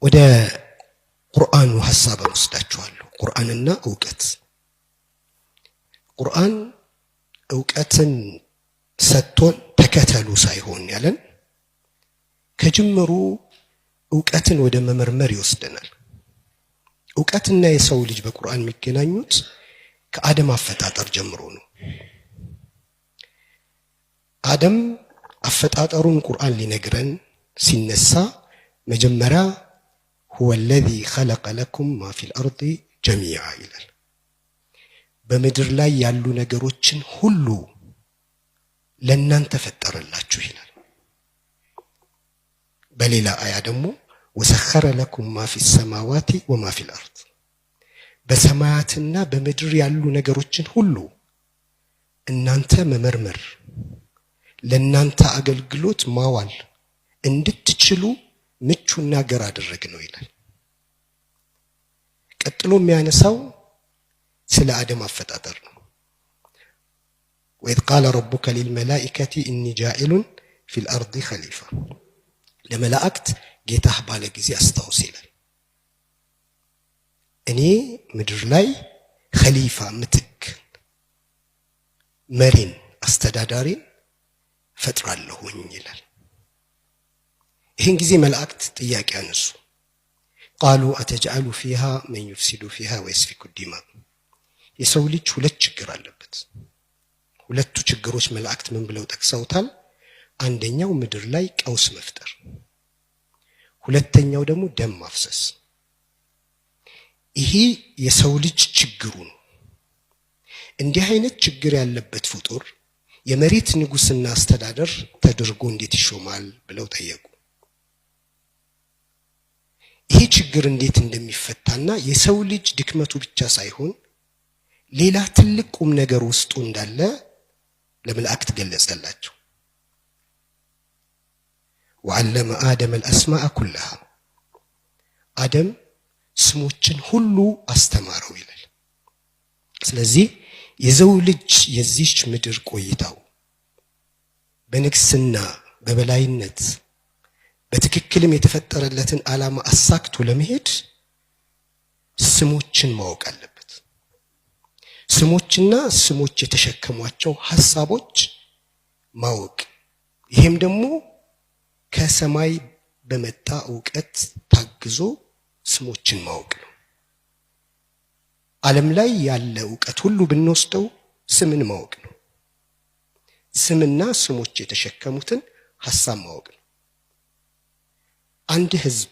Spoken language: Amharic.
ወደ ቁርአኑ ሐሳብ ወስዳችኋለሁ። ቁርአንና ዕውቀት። ቁርአን ዕውቀትን ሰጥቶን ተከተሉ ሳይሆን ያለን ከጅምሩ ዕውቀትን ወደ መመርመር ይወስደናል። ዕውቀትና የሰው ልጅ በቁርአን የሚገናኙት ከአደም አፈጣጠር ጀምሮ ነው። አደም አፈጣጠሩን ቁርአን ሊነግረን ሲነሳ መጀመሪያ هو الذي خلق لكم ما في الأرض جميعا ይላል። በምድር ላይ ያሉ ነገሮችን ሁሉ ለእናንተ ፈጠረላችሁ ይላል። በሌላ አያ ደግሞ وسخر لكم ما في السماوات وما في الأرض በሰማያትና በምድር ያሉ ነገሮችን ሁሉ እናንተ መመርመር ለእናንተ አገልግሎት ማዋል እንድትችሉ ምቹና ገር አደረግ ነው ይላል። ቀጥሎ የሚያነሳው ስለ አደም አፈጣጠር ነው። وإذ قال ربك للملائكة إني جاعل في الأرض خليفة ለመላእክት ጌታህ ባለ ጊዜ አስታውስ ይላል። እኔ ምድር ላይ ኸሊፋ ምትክ መሪን አስተዳዳሪን ፈጥራለሁኝ ይላል። ይህን ጊዜ መላእክት ጥያቄ አነሱ። قالوا أتجعل فيها من يفسد فيها ويسفك الدماء የሰው ልጅ ሁለት ችግር አለበት። ሁለቱ ችግሮች መላእክት ምን ብለው ጠቅሰውታል? አንደኛው ምድር ላይ ቀውስ መፍጠር፣ ሁለተኛው ደግሞ ደም ማፍሰስ። ይሄ የሰው ልጅ ችግሩ ነው። እንዲህ አይነት ችግር ያለበት ፍጡር የመሬት ንጉስና አስተዳደር ተደርጎ እንዴት ይሾማል ብለው ጠየቁ። ይሄ ችግር እንዴት እንደሚፈታና የሰው ልጅ ድክመቱ ብቻ ሳይሆን ሌላ ትልቅ ቁም ነገር ውስጡ እንዳለ ለመላእክት ገለጸላቸው። وعلم آدم الأسماء كلها አደም ስሞችን ሁሉ አስተማረው ይላል። ስለዚህ የሰው ልጅ የዚች ምድር ቆይታው በንግስና በበላይነት በትክክልም የተፈጠረለትን ዓላማ አሳክቶ ለመሄድ ስሞችን ማወቅ አለበት። ስሞችና ስሞች የተሸከሟቸው ሐሳቦች ማወቅ፣ ይሄም ደግሞ ከሰማይ በመጣ ዕውቀት ታግዞ ስሞችን ማወቅ ነው። ዓለም ላይ ያለ ዕውቀት ሁሉ ብንወስደው ስምን ማወቅ ነው። ስምና ስሞች የተሸከሙትን ሐሳብ ማወቅ ነው። አንድ ህዝብ